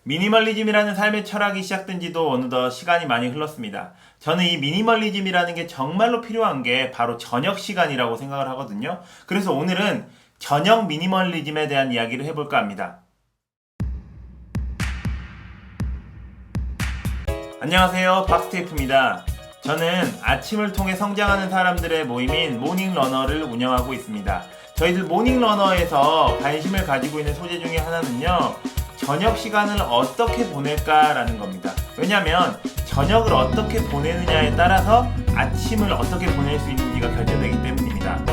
미니멀리즘이라는 삶의 철학이 시작된 지도 어느덧 시간이 많이 흘렀습니다. 저는 이 미니멀리즘이라는 게 정말로 필요한 게 바로 저녁 시간이라고 생각을 하거든요. 그래서 오늘은 저녁 미니멀리즘에 대한 이야기를 해볼까 합니다. 안녕하세요, 박스테이프입니다. 저는 아침을 통해 성장하는 사람들의 모임인 모닝러너를 운영하고 있습니다. 저희들 모닝러너에서 관심을 가지고 있는 소재 중에 하나는요, 저녁 시간을 어떻게 보낼까라는 겁니다. 왜냐면 저녁을 어떻게 보내느냐에 따라서 아침을 어떻게 보낼 수 있는지가 결정되기 때문입니다.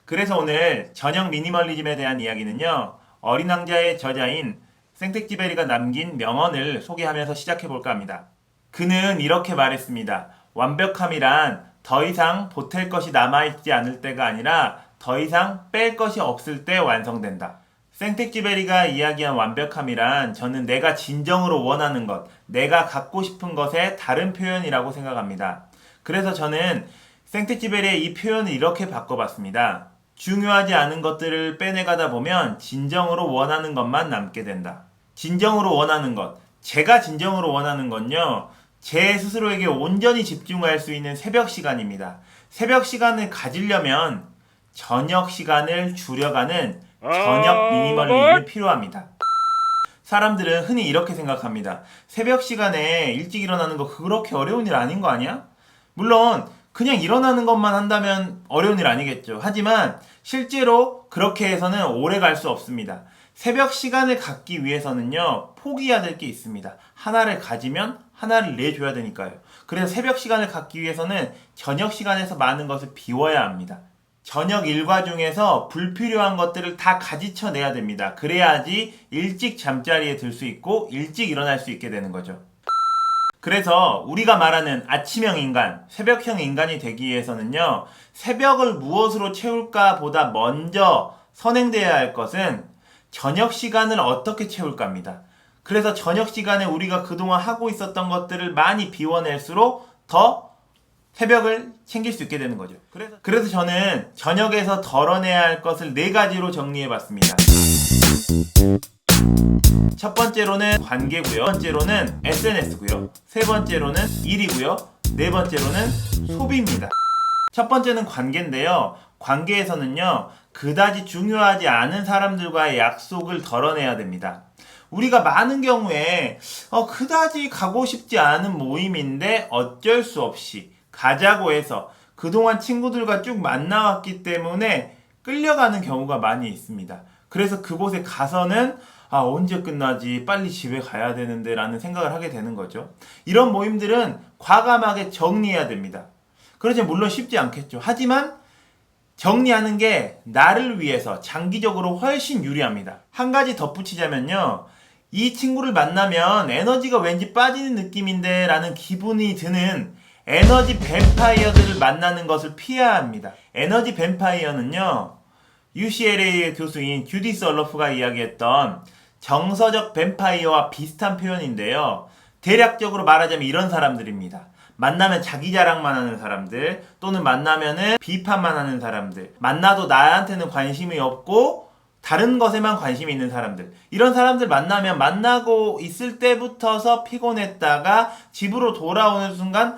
그래서 오늘 저녁 미니멀리즘에 대한 이야기는요, 어린 왕자의 저자인 생텍쥐베리가 남긴 명언을 소개하면서 시작해볼까 합니다. 그는 이렇게 말했습니다. 완벽함이란 더 이상 보탤 것이 남아있지 않을 때가 아니라 더 이상 뺄 것이 없을 때 완성된다. 생텍쥐베리가 이야기한 완벽함이란 저는 내가 진정으로 원하는 것, 내가 갖고 싶은 것의 다른 표현이라고 생각합니다. 그래서 저는 생텍쥐베리의 이 표현을 이렇게 바꿔봤습니다. 중요하지 않은 것들을 빼내가다 보면 진정으로 원하는 것만 남게 된다. 진정으로 원하는 것, 제가 진정으로 원하는 건요, 제 스스로에게 온전히 집중할 수 있는 새벽 시간입니다. 새벽 시간을 가지려면 저녁 시간을 줄여가는 저녁 미니멀리즘이 필요합니다. 사람들은 흔히 이렇게 생각합니다. 새벽 시간에 일찍 일어나는 거 그렇게 어려운 일 아닌 거 아니야? 물론 그냥 일어나는 것만 한다면 어려운 일 아니겠죠. 하지만 실제로 그렇게 해서는 오래 갈 수 없습니다. 새벽 시간을 갖기 위해서는요, 포기해야 될 게 있습니다. 하나를 가지면 하나를 내줘야 되니까요. 그래서 새벽 시간을 갖기 위해서는 저녁 시간에서 많은 것을 비워야 합니다. 저녁 일과 중에서 불필요한 것들을 다 가지쳐내야 됩니다. 그래야지 일찍 잠자리에 들 수 있고 일찍 일어날 수 있게 되는 거죠. 그래서 우리가 말하는 아침형 인간, 새벽형 인간이 되기 위해서는요, 새벽을 무엇으로 채울까 보다 먼저 선행되어야 할 것은 저녁 시간을 어떻게 채울까입니다. 그래서 저녁 시간에 우리가 그동안 하고 있었던 것들을 많이 비워낼수록 더 새벽을 챙길 수 있게 되는 거죠. 그래서 저는 저녁에서 덜어내야 할 것을 4가지로 정리해봤습니다. 첫 번째로는 관계고요. 두 번째로는 SNS고요. 세 번째로는 일이고요. 네 번째로는 소비입니다. 첫 번째는 관계인데요. 관계에서는요, 그다지 중요하지 않은 사람들과의 약속을 덜어내야 됩니다. 우리가 많은 경우에 그다지 가고 싶지 않은 모임인데 어쩔 수 없이 가자고 해서 그동안 친구들과 쭉 만나왔기 때문에 끌려가는 경우가 많이 있습니다. 그래서 그곳에 가서는 언제 끝나지? 빨리 집에 가야 되는데 라는 생각을 하게 되는 거죠. 이런 모임들은 과감하게 정리해야 됩니다. 그렇지 물론 쉽지 않겠죠. 하지만 정리하는 게 나를 위해서 장기적으로 훨씬 유리합니다. 한 가지 덧붙이자면요, 이 친구를 만나면 에너지가 왠지 빠지는 느낌인데 라는 기분이 드는 에너지 뱀파이어들을 만나는 것을 피해야 합니다. 에너지 뱀파이어는요, UCLA의 교수인 주디스 얼러프가 이야기했던 정서적 뱀파이어와 비슷한 표현인데요. 대략적으로 말하자면 이런 사람들입니다. 만나면 자기 자랑만 하는 사람들, 또는 만나면은 비판만 하는 사람들, 만나도 나한테는 관심이 없고 다른 것에만 관심이 있는 사람들, 이런 사람들 만나면 만나고 있을 때부터서 피곤했다가 집으로 돌아오는 순간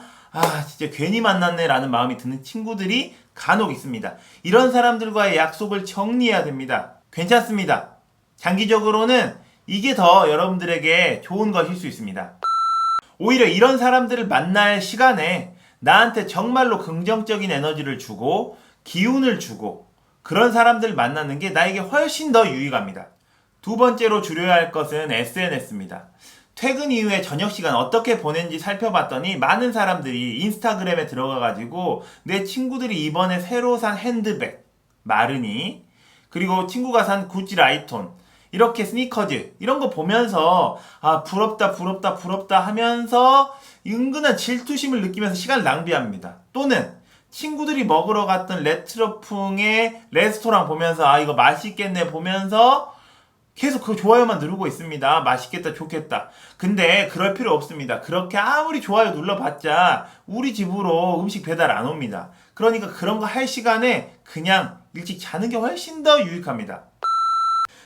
진짜 괜히 만났네 라는 마음이 드는 친구들이 간혹 있습니다. 이런 사람들과의 약속을 정리해야 됩니다. 괜찮습니다. 장기적으로는 이게 더 여러분들에게 좋은 것일 수 있습니다. 오히려 이런 사람들을 만날 시간에 나한테 정말로 긍정적인 에너지를 주고 기운을 주고 그런 사람들을 만나는 게 나에게 훨씬 더 유익합니다. 두 번째로 줄여야 할 것은 SNS입니다. 퇴근 이후에 저녁 시간 어떻게 보낸지 살펴봤더니 많은 사람들이 인스타그램에 들어가가지고 내 친구들이 이번에 새로 산 핸드백, 마르니, 그리고 친구가 산 구찌 라이톤, 이렇게 스니커즈 이런 거 보면서 부럽다 하면서 은근한 질투심을 느끼면서 시간을 낭비합니다. 또는 친구들이 먹으러 갔던 레트로풍의 레스토랑 보면서 이거 맛있겠네 보면서 계속 그 좋아요만 누르고 있습니다. 맛있겠다, 좋겠다. 근데 그럴 필요 없습니다. 그렇게 아무리 좋아요 눌러봤자 우리 집으로 음식 배달 안 옵니다. 그러니까 그런 거 할 시간에 그냥 일찍 자는 게 훨씬 더 유익합니다.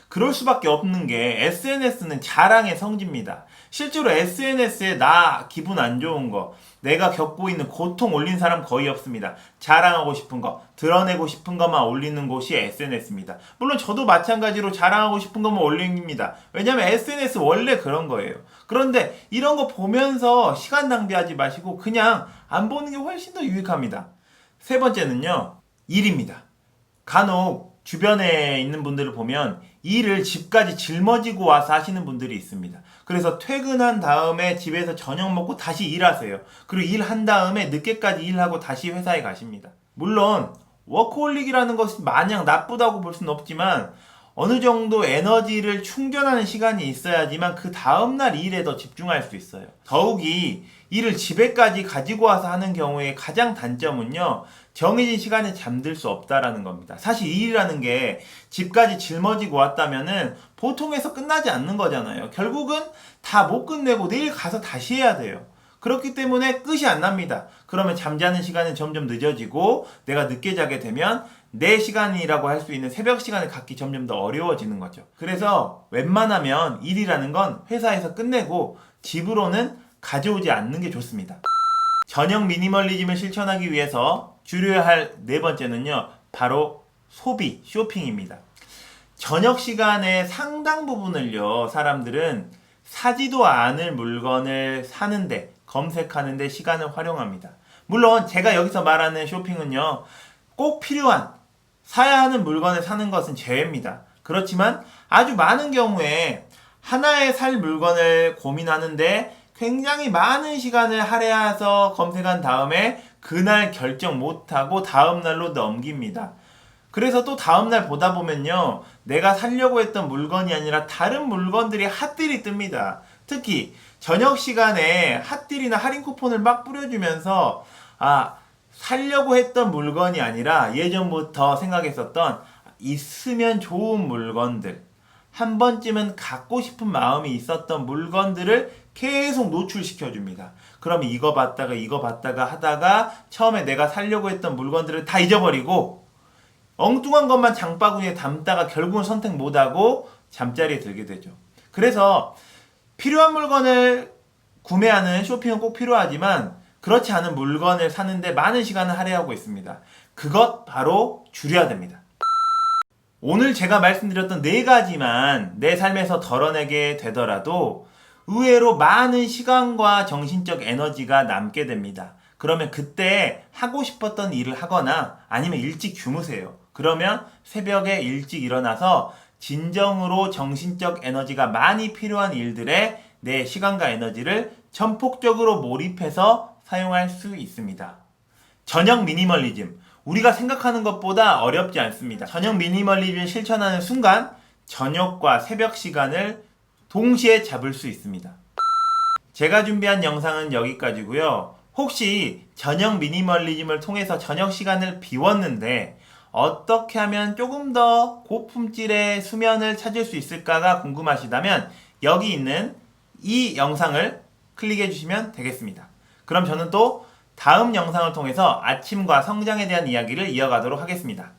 그럴 수밖에 없는 게 SNS는 자랑의 성지입니다. 실제로 SNS에 나 기분 안 좋은 거, 내가 겪고 있는 고통 올린 사람 거의 없습니다. 자랑하고 싶은 거, 드러내고 싶은 것만 올리는 곳이 SNS입니다. 물론 저도 마찬가지로 자랑하고 싶은 것만 올립니다. 왜냐면 SNS 원래 그런 거예요. 그런데 이런 거 보면서 시간 낭비하지 마시고 그냥 안 보는 게 훨씬 더 유익합니다. 세 번째는요, 일입니다. 간혹 주변에 있는 분들을 보면 일을 집까지 짊어지고 와서 하시는 분들이 있습니다. 그래서 퇴근한 다음에 집에서 저녁 먹고 다시 일하세요. 그리고 일한 다음에 늦게까지 일하고 다시 회사에 가십니다. 물론 워커홀릭이라는 것이 마냥 나쁘다고 볼 수는 없지만 어느 정도 에너지를 충전하는 시간이 있어야지만 그 다음날 일에 더 집중할 수 있어요. 더욱이 일을 집에까지 가지고 와서 하는 경우에 가장 단점은요, 정해진 시간에 잠들 수 없다라는 겁니다. 사실 일이라는 게 집까지 짊어지고 왔다면은 보통에서 끝나지 않는 거잖아요. 결국은 다 못 끝내고 내일 가서 다시 해야 돼요. 그렇기 때문에 끝이 안 납니다. 그러면 잠자는 시간은 점점 늦어지고 내가 늦게 자게 되면 내 시간이라고 할 수 있는 새벽 시간을 갖기 점점 더 어려워지는 거죠. 그래서 웬만하면 일이라는 건 회사에서 끝내고 집으로는 가져오지 않는 게 좋습니다. 저녁 미니멀리즘을 실천하기 위해서 줄여야 할 네 번째는요, 바로 소비, 쇼핑입니다. 저녁 시간에 상당 부분을요, 사람들은 사지도 않을 물건을 사는데, 검색하는데 시간을 활용합니다. 물론 제가 여기서 말하는 쇼핑은요, 꼭 필요한, 사야 하는 물건을 사는 것은 제외입니다. 그렇지만 아주 많은 경우에 하나의 살 물건을 고민하는데 굉장히 많은 시간을 할애해서 검색한 다음에 그날 결정 못하고 다음날로 넘깁니다. 그래서 또 다음날 보다 보면요, 내가 사려고 했던 물건이 아니라 다른 물건들이 핫딜이 뜹니다. 특히 저녁 시간에 핫딜이나 할인 쿠폰을 막 뿌려주면서 사려고 했던 물건이 아니라 예전부터 생각했었던 있으면 좋은 물건들, 한 번쯤은 갖고 싶은 마음이 있었던 물건들을 계속 노출시켜줍니다. 그러면 이거 봤다가 하다가 처음에 내가 사려고 했던 물건들을 다 잊어버리고 엉뚱한 것만 장바구니에 담다가 결국은 선택 못하고 잠자리에 들게 되죠. 그래서 필요한 물건을 구매하는 쇼핑은 꼭 필요하지만 그렇지 않은 물건을 사는데 많은 시간을 할애하고 있습니다. 그것 바로 줄여야 됩니다. 오늘 제가 말씀드렸던 네 가지만 내 삶에서 덜어내게 되더라도 의외로 많은 시간과 정신적 에너지가 남게 됩니다. 그러면 그때 하고 싶었던 일을 하거나 아니면 일찍 주무세요. 그러면 새벽에 일찍 일어나서 진정으로 정신적 에너지가 많이 필요한 일들에 내 시간과 에너지를 전폭적으로 몰입해서 사용할 수 있습니다. 저녁 미니멀리즘. 우리가 생각하는 것보다 어렵지 않습니다. 저녁 미니멀리즘을 실천하는 순간 저녁과 새벽 시간을 동시에 잡을 수 있습니다. 제가 준비한 영상은 여기까지고요. 혹시 저녁 미니멀리즘을 통해서 저녁 시간을 비웠는데 어떻게 하면 조금 더 고품질의 수면을 찾을 수 있을까가 궁금하시다면 여기 있는 이 영상을 클릭해 주시면 되겠습니다. 그럼 저는 또 다음 영상을 통해서 아침과 성장에 대한 이야기를 이어가도록 하겠습니다.